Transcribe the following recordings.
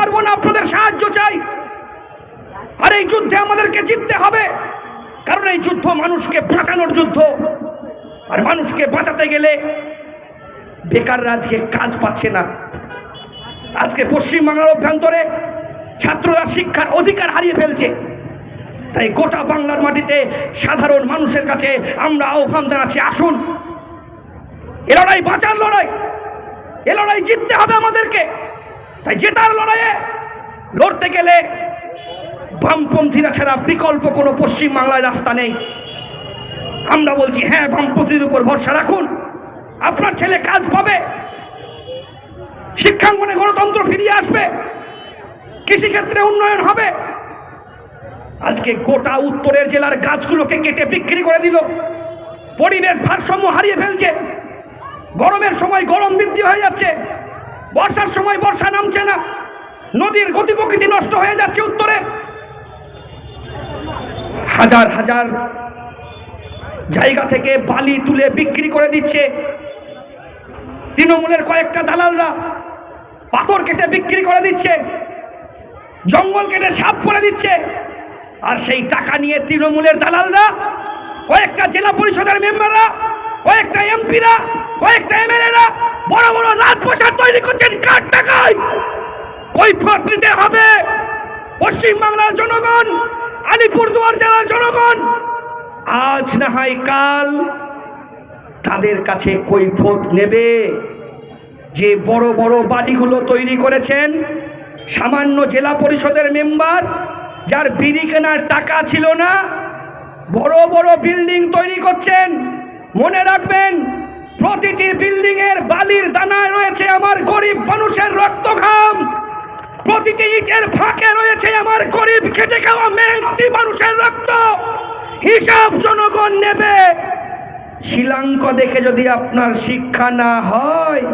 পারবো না, আপনাদের সাহায্য চাই। আর এই যুদ্ধে আমাদেরকে জিততে হবে, কারণ এই যুদ্ধ মানুষকে বাঁচানোর যুদ্ধ। আর মানুষকে বাঁচাতে গেলে বেকাররা আজকে কাজ পাচ্ছে না। আজকে পশ্চিমবাংলার অভ্যন্তরে ছাত্ররা শিক্ষার অধিকার হারিয়ে ফেলছে। তাই গোটা বাংলার মাটিতে সাধারণ মানুষের কাছে আমরা আহ্বান জানাচ্ছি, আসুন, এ লড়াই বাঁচার লড়াই, এ লড়াই জিততে হবে আমাদেরকে। তাই জেতার লড়াইয়ে লড়তে গেলে বামপন্থীরা ছাড়া বিকল্প কোনো পশ্চিমবাংলায় রাস্তা নেই। আমরা বলছি, হ্যাঁ, বামপন্থীর উপর ভরসা রাখুন, আপনার ছেলে কাজ পাবে, শিক্ষাঙ্গনে গণতন্ত্র ফিরিয়ে আসবে, কৃষিক্ষেত্রে উন্নয়ন হবে। আজকে গোটা উত্তরের জেলার গাছগুলোকে কেটে বিক্রি করে দিল, পরিবেশ ভারসাম্য হারিয়ে ফেলছে। গরমের সময় গরম বৃদ্ধি হয়ে যাচ্ছে, বর্ষার সময় বর্ষা নামছে না, নদীর গতি প্রকৃতি নষ্ট হয়ে যাচ্ছে উত্তরে। হাজার হাজার জায়গা থেকে বালি তুলে বিক্রি করে দিচ্ছে তৃণমূলের কয়েকটা দালালরা, পাথর কেটে বিক্রি করে দিচ্ছে, জঙ্গল কেটে সাফ করে দিচ্ছে। আর সেই টাকা নিয়ে তৃণমূলের দালালরা, কয়েকটা জেলা পরিষদের মেম্বাররা, কয়েকটা এমপিরা, কয়েকটা এমএলএরা বড় বড় রাজপ্রাসাদ তৈরি করছেন কার টাকায়। কৈফিয়ত দিতে হবে পশ্চিমবাংলার জনগণ, আলিপুরদুয়ার জেলার জনগণ। আজ না হয় কাল তাদের কাছে কৈফিয়ত নেবে। যে বড় বড় বাড়িগুলো তৈরি করেছেন সামান্য জেলা পরিষদের মেম্বার, যার বিড়ি কেনার টাকা ছিল না, বড় বড় বিল্ডিং তৈরি করছেন। মনে রাখবেন, প্রতিটি বিল্ডিং এর বালির দানায় রয়েছে আমার গরিব মানুষের রক্ত ঘাম, প্রতিটি ইটের ফাঁকে রয়েছে আমার গরিব খেটে খাওয়া মেহনতি মানুষের রক্ত। হিসাব জনগণ নেবে। শিলাঙ্ক দেখে যদি আপনার শিক্ষা না হয়,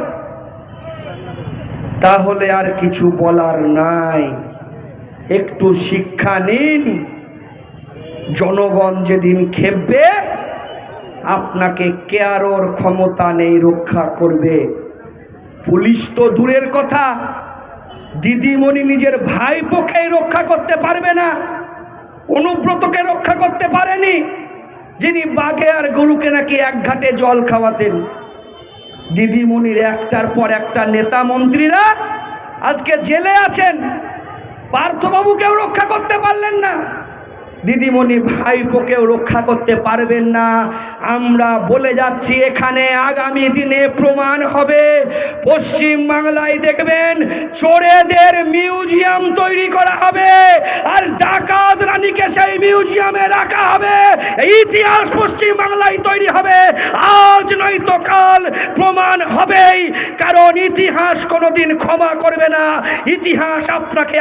তাহলে আর কিছু বলার নাই। একটু শিক্ষা নিন, জনগণ যেদিন খেপবে আপনাকে কেয়ারোর ক্ষমতা নেই রক্ষা করবে। পুলিশ তো দূরের কথা, দিদিমণি নিজের ভাইপোকেই রক্ষা করতে পারবে না, অনুব্রতকে রক্ষা করতে পারেনি, যিনি বাঘে আর গরুকে নাকি এক ঘাটে জল খাওয়াতেন। দিদিমণির একটার পর একটা নেতা মন্ত্রীরা আজকে জেলে আছেন, পার্থবাবুকেও রক্ষা করতে পারলেন না, দিদিমণি ভাইপোকেও রক্ষা করতে পারবেন না। আমরা বলে যাচ্ছি, এখানে আগামী দিনে প্রমাণ হবে। পশ্চিম বাংলায় দেখবেন চোরেদের মিউজিয়াম তৈরি করা হবে, আর ডাকাত রানীকে সেই মিউজিয়ামে রাখা হবে। ইতিহাস পশ্চিম বাংলায় তৈরি হবে, আজ নয়তো কাল প্রমাণ হবেই। কারণ ইতিহাস কোনোদিন ক্ষমা করবে না। ইতিহাস আপনাকে